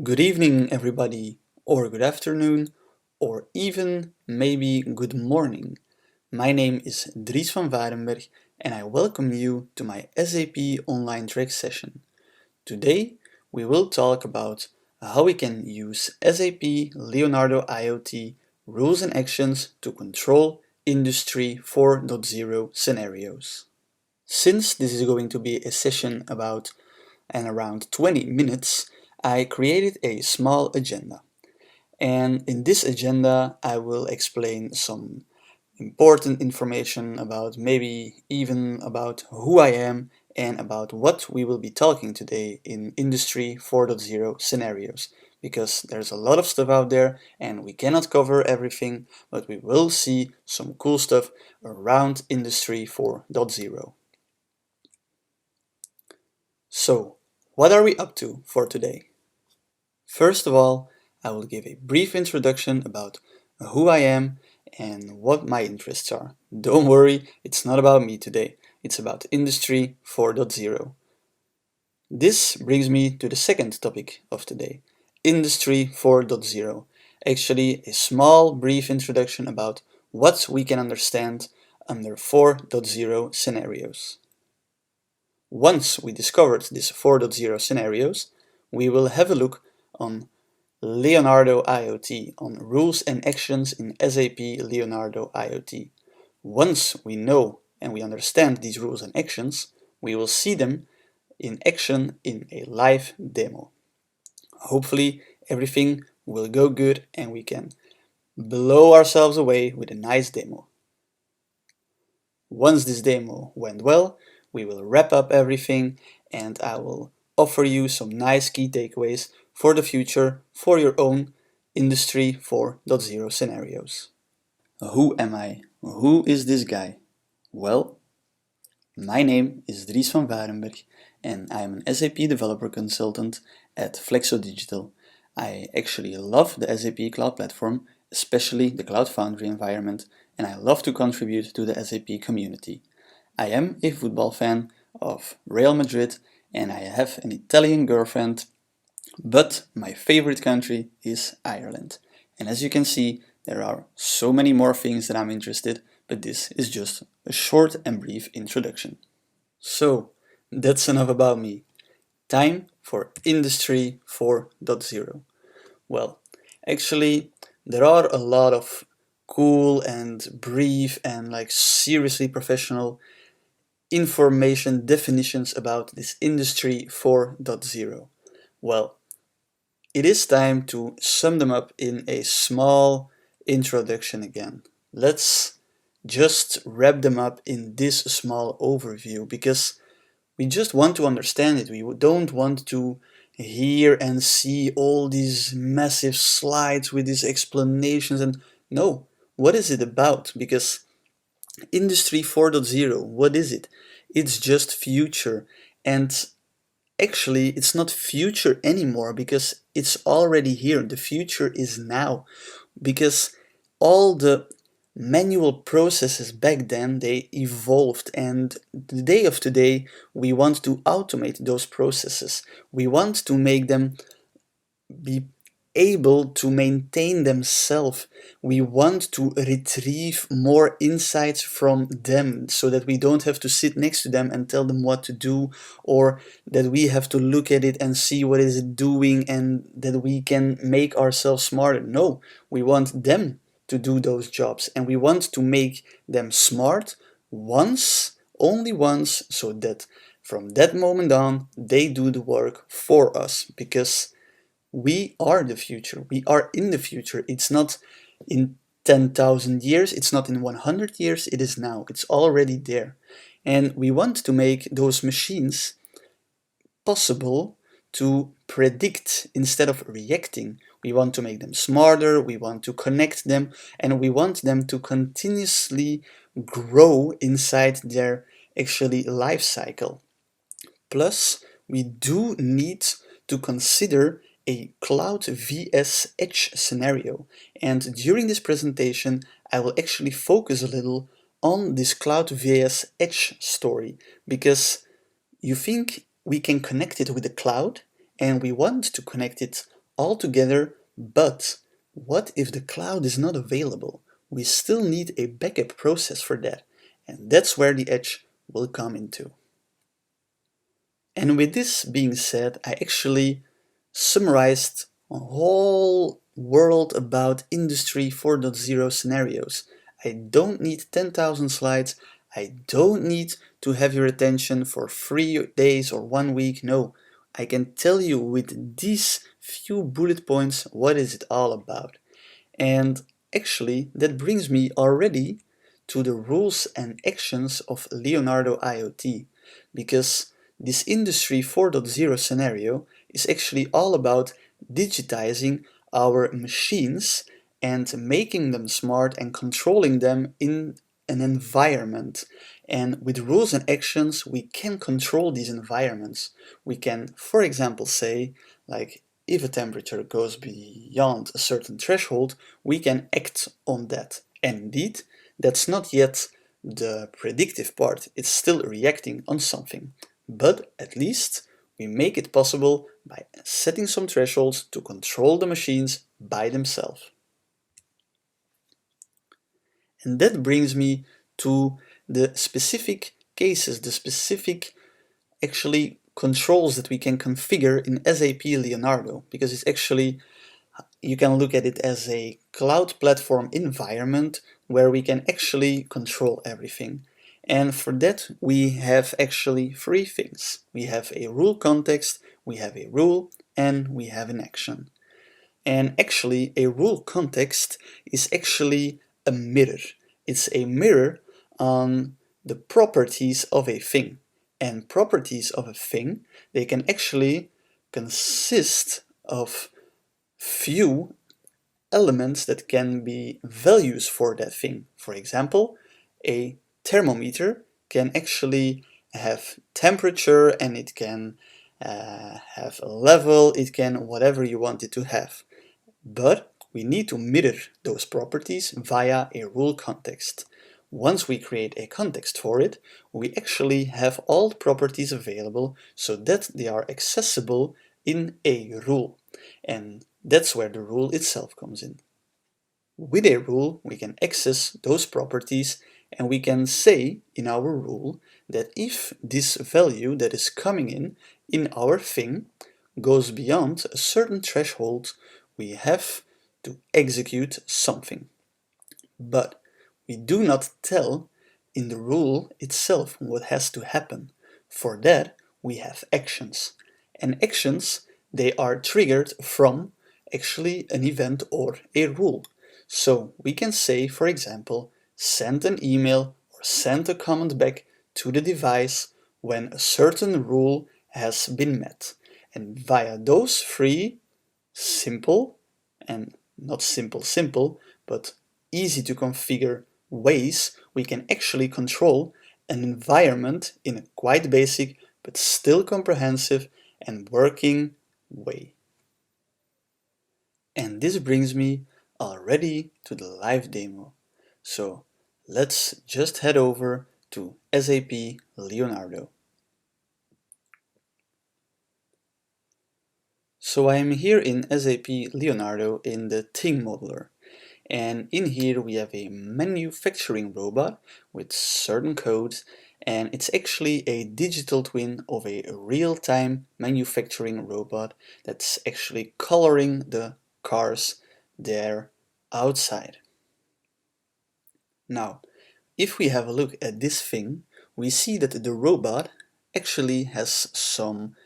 Good evening, everybody, or good afternoon, or even maybe good morning. My name is Dries Van Vaerenbergh, and I welcome you to my SAP online track session. Today, we will talk about how we can use SAP Leonardo IoT rules and actions to control Industry 4.0 scenarios. Since this is going to be a session about and around 20 minutes, I created a small agenda. And in this agenda, I will explain some important information about maybe even about who I am and about what we will be talking today in Industry 4.0 scenarios. Because there's a lot of stuff out there and we cannot cover everything, but we will see some cool stuff around Industry 4.0. So, what are we up to for today? First of all, I will give a brief introduction about who I am and what my interests are. Don't worry, it's not about me today, it's about Industry 4.0. This brings me to the second topic of today, Industry 4.0. Actually, a small brief introduction about what we can understand under 4.0 scenarios. Once we discovered these 4.0 scenarios, we will have a look on Leonardo IoT, on rules and actions in SAP Leonardo IoT. Once we know and we understand these rules and actions, we will see them in action in a live demo. Hopefully everything will go good and we can blow ourselves away with a nice demo. Once this demo went well, we will wrap up everything and I will offer you some nice key takeaways for the future for your own Industry 4.0 scenarios. Who am I? Who is this guy? Well, my name is Dries Van Vaerenbergh and I am an SAP developer consultant at Flexo Digital. I actually love the SAP Cloud Platform, especially the Cloud Foundry environment, and I love to contribute to the SAP community. I am a football fan of Real Madrid and I have an Italian girlfriend, but my favorite country is Ireland. And as you can see, there are so many more things that I'm interested, but this is just a short and brief introduction. So, that's enough about me. Time for Industry 4.0. Well, actually, there are a lot of cool and brief and seriously professional information definitions about this Industry 4.0. Well, it is time to sum them up in a small introduction again. Let's just wrap them up in this small overview because we just want to understand it. We don't want to hear and see all these massive slides with these explanations and no, what is it about? Because Industry 4.0, what is it? It's just future. And actually, it's not future anymore because it's already here. The future is now. Because all the manual processes back then, they evolved. And the day of today, we want to automate those processes. We want to make them be able to maintain themselves. We want to retrieve more insights from them so that we don't have to sit next to them and tell them what to do, or that we have to look at it and see what is it doing and that we can make ourselves smarter. No, we want them to do those jobs and we want to make them smart once, only once, so that from that moment on they do the work for us, because we are the future. We are in the future. It's not in 10,000 years, it's not in 100 years, it is now. It's already there. And we want to make those machines possible to predict instead of reacting. We want to make them smarter, we want to connect them, and we want them to continuously grow inside their actually life cycle. Plus, we do need to consider a cloud vs edge scenario. And during this presentation, I will actually focus a little on this cloud vs edge story, because you think we can connect it with the cloud, and we want to connect it all together, but what if the cloud is not available? We still need a backup process for that, and that's where the edge will come into. And with this being said, I actually summarized a whole world about Industry 4.0 scenarios. I don't need 10,000 slides. I don't need to have your attention for 3 days or 1 week. No, I can tell you with these few bullet points what is it all about. And actually, that brings me already to the rules and actions of Leonardo IoT, because this Industry 4.0 scenario is actually all about digitizing our machines and making them smart and controlling them in an environment. And with rules and actions, we can control these environments. We can, for example, say, like, if a temperature goes beyond a certain threshold, we can act on that. And indeed, that's not yet the predictive part, it's still reacting on something. But at least we make it possible by setting some thresholds to control the machines by themselves. And that brings me to the specific cases, the specific actually controls that we can configure in SAP Leonardo, because it's actually, you can look at it as a cloud platform environment where we can actually control everything. And for that, we have actually three things. We have a rule context, we have a rule, and we have an action. And actually, a rule context is actually a mirror. It's a mirror on the properties of a thing. And properties of a thing, they can actually consist of few elements that can be values for that thing. For example, a thermometer can actually have temperature, and it can have a level, it can whatever you want it to have. But we need to mirror those properties via a rule context. Once we create a context for it, we actually have all properties available so that they are accessible in a rule. And that's where the rule itself comes in. With a rule, we can access those properties, and we can say in our rule that if this value that is coming in our thing goes beyond a certain threshold, we have to execute something. But we do not tell in the rule itself what has to happen. For that, we have actions. And actions, they are triggered from actually an event or a rule. So we can say, for example, send an email or send a comment back to the device when a certain rule has been met. And via those three simple, and not simple, but easy to configure ways, we can actually control an environment in a quite basic but still comprehensive and working way. And this brings me already to the live demo. So let's just head over to SAP Leonardo. So I am here in SAP Leonardo in the Thing modeler. And in here we have a manufacturing robot with certain codes, and it's actually a digital twin of a real-time manufacturing robot that's actually coloring the cars there outside. Now, if we have a look at this thing, we see that the robot actually has some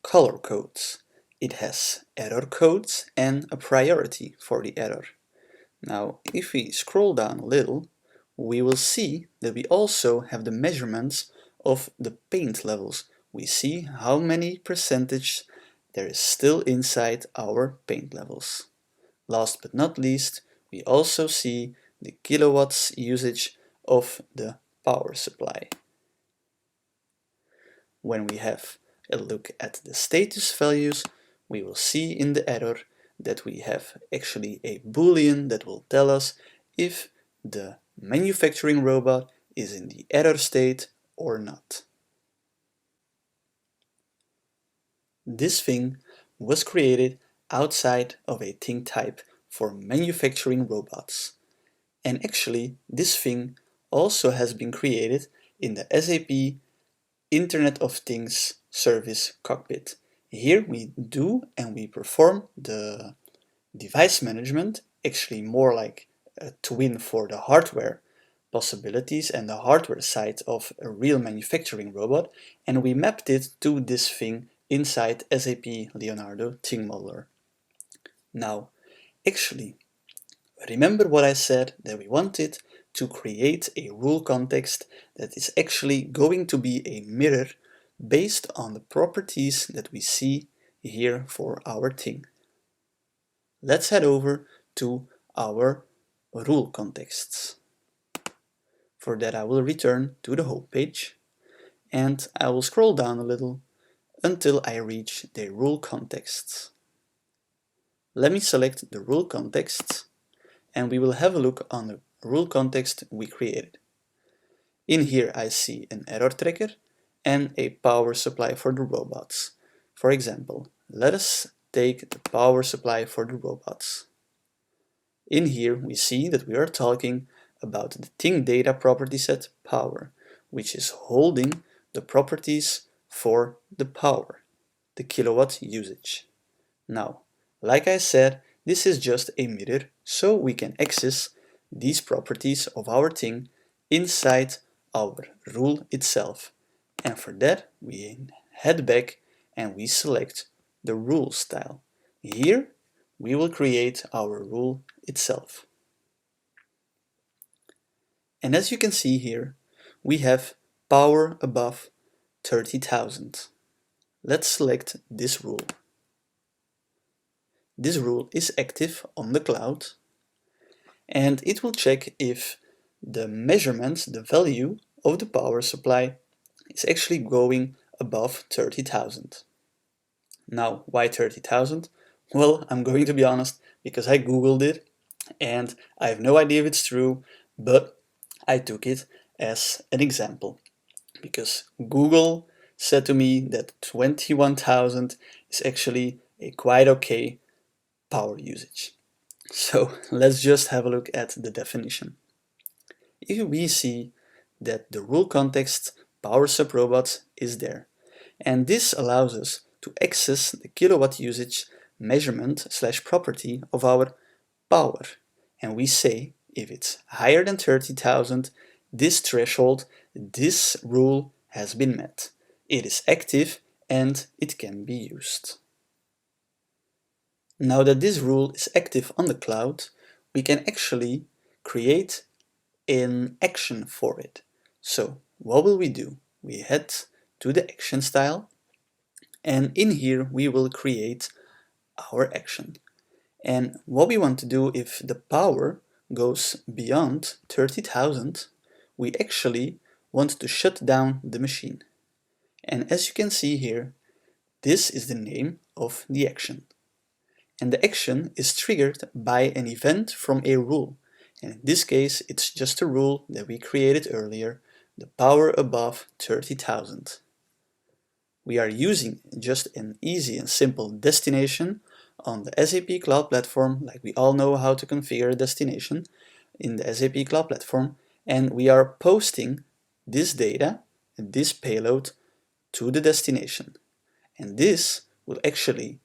color codes. It has error codes and a priority for the error. Now, if we scroll down a little, we will see that we also have the measurements of the paint levels. We see how many percentage there is still inside our paint levels. Last but not least, we also see the kilowatts usage of the power supply. When we have a look at the status values, we will see in the error that we have actually a boolean that will tell us if the manufacturing robot is in the error state or not. This thing was created outside of a thing type for manufacturing robots. And actually, this thing also has been created in the SAP Internet of Things service cockpit. Here we do and we perform the device management, actually more like a twin for the hardware possibilities and the hardware side of a real manufacturing robot, and we mapped it to this thing inside SAP Leonardo Thing Modeler. Now, actually, remember what I said, that we wanted to create a rule context that is actually going to be a mirror based on the properties that we see here for our thing. Let's head over to our rule contexts. For that I will return to the home page and I will scroll down a little until I reach the rule contexts. Let me select the rule contexts and we will have a look on the rule context we created. In here I see an error tracker and a power supply for the robots. For example, let us take the power supply for the robots. In here we see that we are talking about the thing data property set power, which is holding the properties for the power, the kilowatt usage. Now, like I said, this is just a mirror, so we can access these properties of our thing inside our rule itself. And for that, we head back and we select the rule style. Here, we will create our rule itself. And as you can see here, we have power above 30,000. Let's select this rule. This rule is active on the cloud and it will check if the measurement, the value of the power supply is actually going above 30,000. Now, why 30,000? Well, I'm going to be honest, because I googled it and I have no idea if it's true, but I took it as an example because Google said to me that 21,000 is actually a quite okay power usage. So let's just have a look at the definition. If we see that the rule context power sub robot is there, and this allows us to access the kilowatt usage measurement / property of our power, and we say if it's higher than 30,000, this threshold, this rule has been met. It is active and it can be used. Now that this rule is active on the cloud, we can actually create an action for it. So what will we do? We head to the action style and in here we will create our action. And what we want to do if the power goes beyond 30,000, we actually want to shut down the machine. And as you can see here, this is the name of the action. And the action is triggered by an event from a rule. And in this case, it's just a rule that we created earlier, the power above 30,000. We are using just an easy and simple destination on the SAP Cloud Platform, like we all know how to configure a destination in the SAP Cloud Platform, and we are posting this data, this payload, to the destination. And this will actually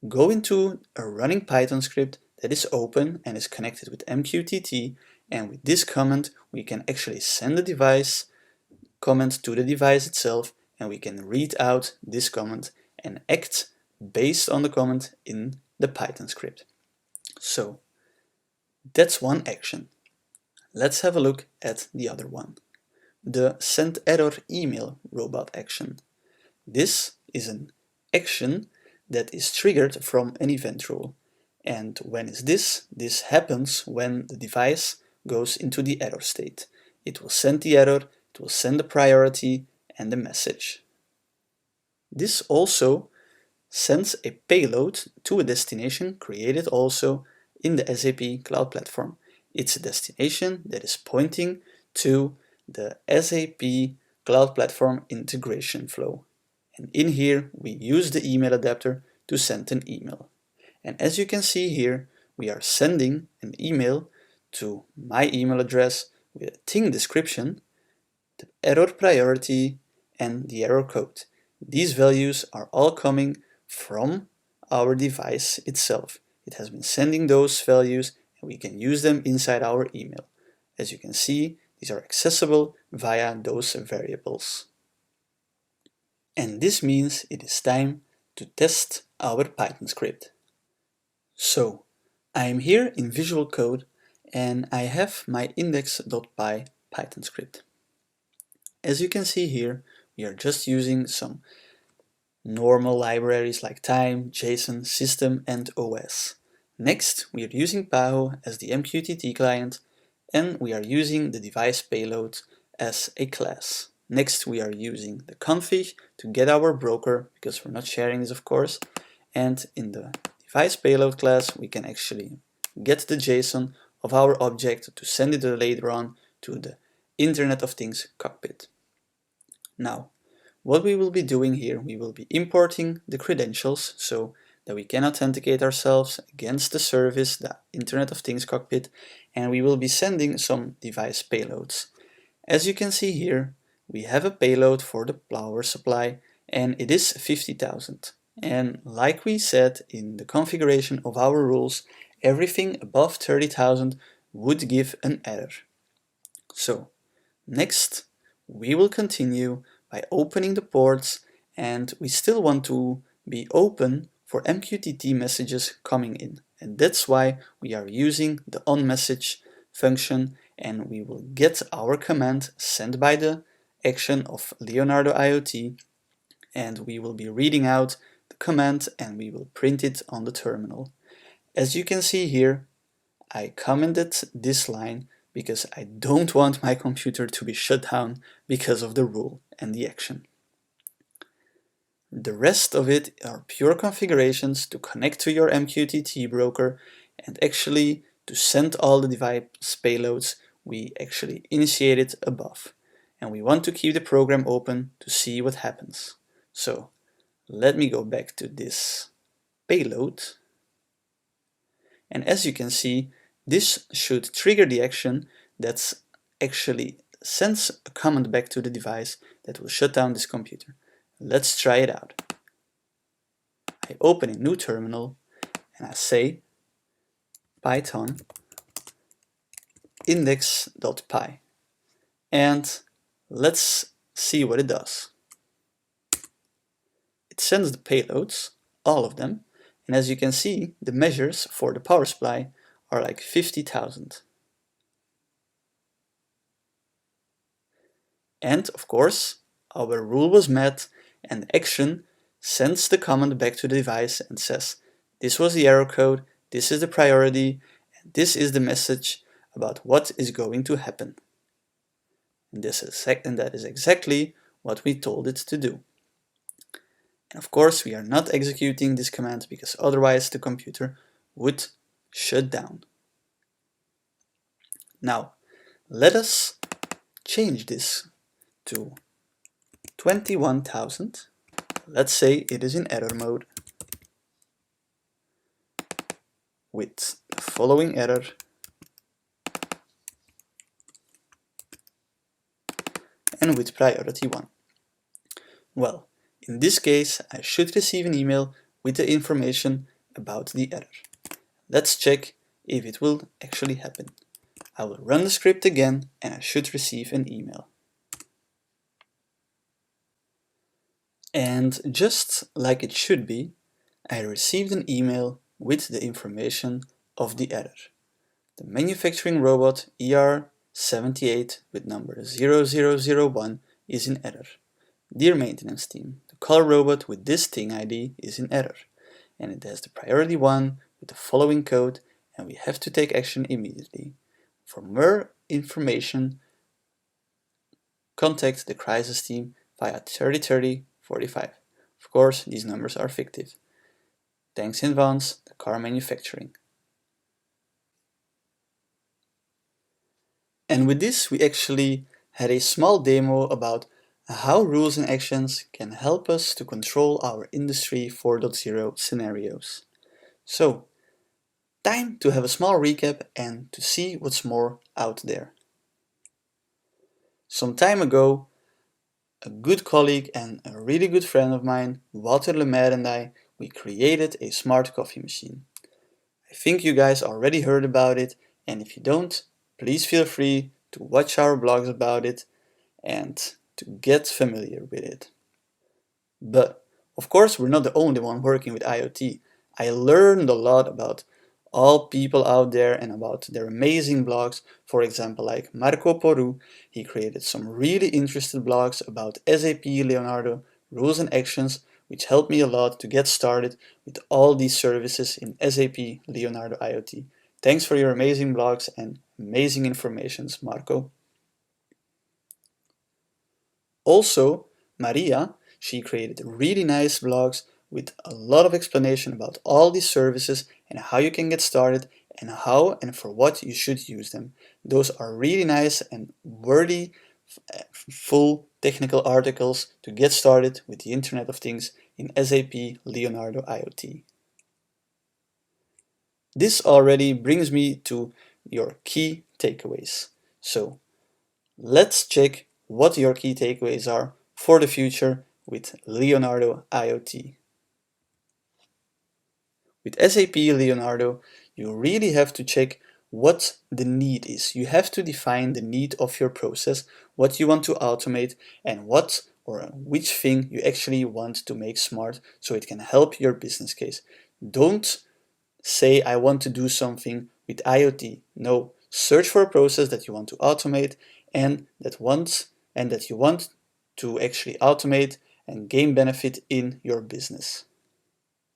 go into a running Python script that is open and is connected with MQTT, and with this command we can actually send the device command to the device itself, and we can read out this command and act based on the command in the Python script. So that's one action. Let's have a look at the other one, the send error email robot action. This is an action that is triggered from an event rule. And when is this? This happens when the device goes into the error state. It will send the error, it will send the priority and the message. This also sends a payload to a destination created also in the SAP Cloud Platform. It's a destination that is pointing to the SAP Cloud Platform integration flow. And in here we use the email adapter to send an email. And as you can see here, we are sending an email to my email address with a thing description, the error priority, and the error code. These values are all coming from our device itself. It has been sending those values and we can use them inside our email. As you can see, these are accessible via those variables. And this means it is time to test our Python script. So, I am here in Visual Code and I have my index.py Python script. As you can see here, we are just using some normal libraries like time, JSON, system, and OS. Next, we are using Paho as the MQTT client, and we are using the device payload as a class. Next, we are using the config to get our broker, because we're not sharing this, of course, and in the device payload class, we can actually get the JSON of our object to send it later on to the Internet of Things cockpit. Now, what we will be doing here, we will be importing the credentials so that we can authenticate ourselves against the service, the Internet of Things cockpit, and we will be sending some device payloads. As you can see here, we have a payload for the power supply and it is 50,000. And like we said in the configuration of our rules, everything above 30,000 would give an error. So, next, we will continue by opening the ports, and we still want to be open for MQTT messages coming in. And that's why we are using the onMessage function, and we will get our command sent by the action of Leonardo IoT, and we will be reading out the command and we will print it on the terminal. As you can see here, I commented this line because I don't want my computer to be shut down because of the rule and the action. The rest of it are pure configurations to connect to your MQTT broker and actually to send all the device payloads we actually initiated above. And we want to keep the program open to see what happens. So let me go back to this payload. And as you can see, this should trigger the action that actually sends a command back to the device that will shut down this computer. Let's try it out. I open a new terminal and I say python index.py and let's see what it does. It sends the payloads, all of them, and as you can see, the measures for the power supply are like 50,000. And of course, our rule was met and the action sends the command back to the device and says, this was the error code, this is the priority, and this is the message about what is going to happen. And that is exactly what we told it to do. And of course, we are not executing this command because otherwise the computer would shut down. Now, let us change this to 21,000. Let's say it is in error mode with the following error. And with priority 1. Well, in this case, I should receive an email with the information about the error. Let's check if it will actually happen. I will run the script again and I should receive an email. And just like it should be, I received an email with the information of the error. The manufacturing robot ER78 with number 0001 is in error. Dear maintenance team, the color robot with this thing ID is in error, and it has the priority 1 with the following code, and we have to take action immediately. For more information, contact the crisis team via 3030 45. Of course, these numbers are fictive. Thanks in advance, the car manufacturing. And with this, we actually had a small demo about how rules and actions can help us to control our Industry 4.0 scenarios. So, time to have a small recap and to see what's more out there. Some time ago, a good colleague and a really good friend of mine, Walter Lemaire, and we created a smart coffee machine. I think you guys already heard about it, and if you don't, please feel free to watch our blogs about it and to get familiar with it. But of course, we're not the only one working with IoT. I learned a lot about all people out there and about their amazing blogs. For example, like Marco Porru, he created some really interesting blogs about SAP Leonardo rules and actions, which helped me a lot to get started with all these services in SAP Leonardo IoT. Thanks for your amazing blogs and amazing informations, Marco. Also, Maria, she created really nice blogs with a lot of explanation about all these services and how you can get started and how and for what you should use them. Those are really nice and worthy, full technical articles to get started with the Internet of Things in SAP Leonardo IoT. This already brings me to your key takeaways. So, let's check what your key takeaways are for the future with Leonardo IoT. With SAP Leonardo, you really have to check what the need is. You have to define the need of your process, what you want to automate, and what or which thing you actually want to make smart so it can help your business case. Don't say I want to do something with IoT. No, search for a process that you want to automate and that you want to actually automate and gain benefit in your business.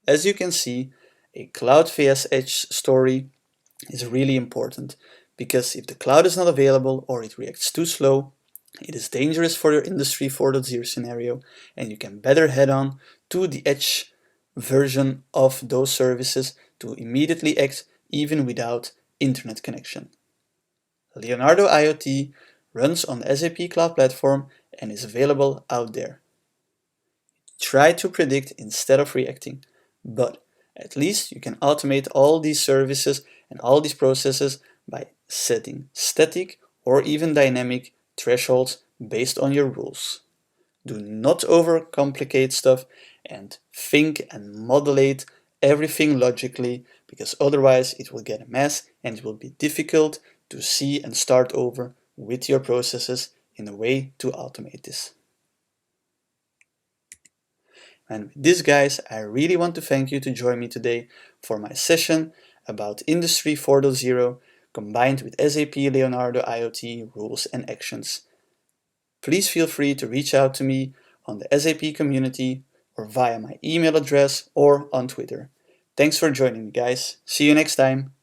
As you can see, a cloud vs edge story is really important because if the cloud is not available or it reacts too slow, it is dangerous for your Industry 4.0 scenario and you can better head on to the edge version of those services to immediately act even without internet connection. Leonardo IoT runs on the SAP Cloud Platform and is available out there. Try to predict instead of reacting, but at least you can automate all these services and all these processes by setting static or even dynamic thresholds based on your rules. Do not overcomplicate stuff and think and modulate everything logically because otherwise it will get a mess and it will be difficult to see and start over with your processes in a way to automate this. And with this, guys, I really want to thank you to join me today for my session about Industry 4.0 combined with SAP Leonardo IoT rules and actions. Please feel free to reach out to me on the SAP community or via my email address or on Twitter. Thanks for joining me, guys. See you next time.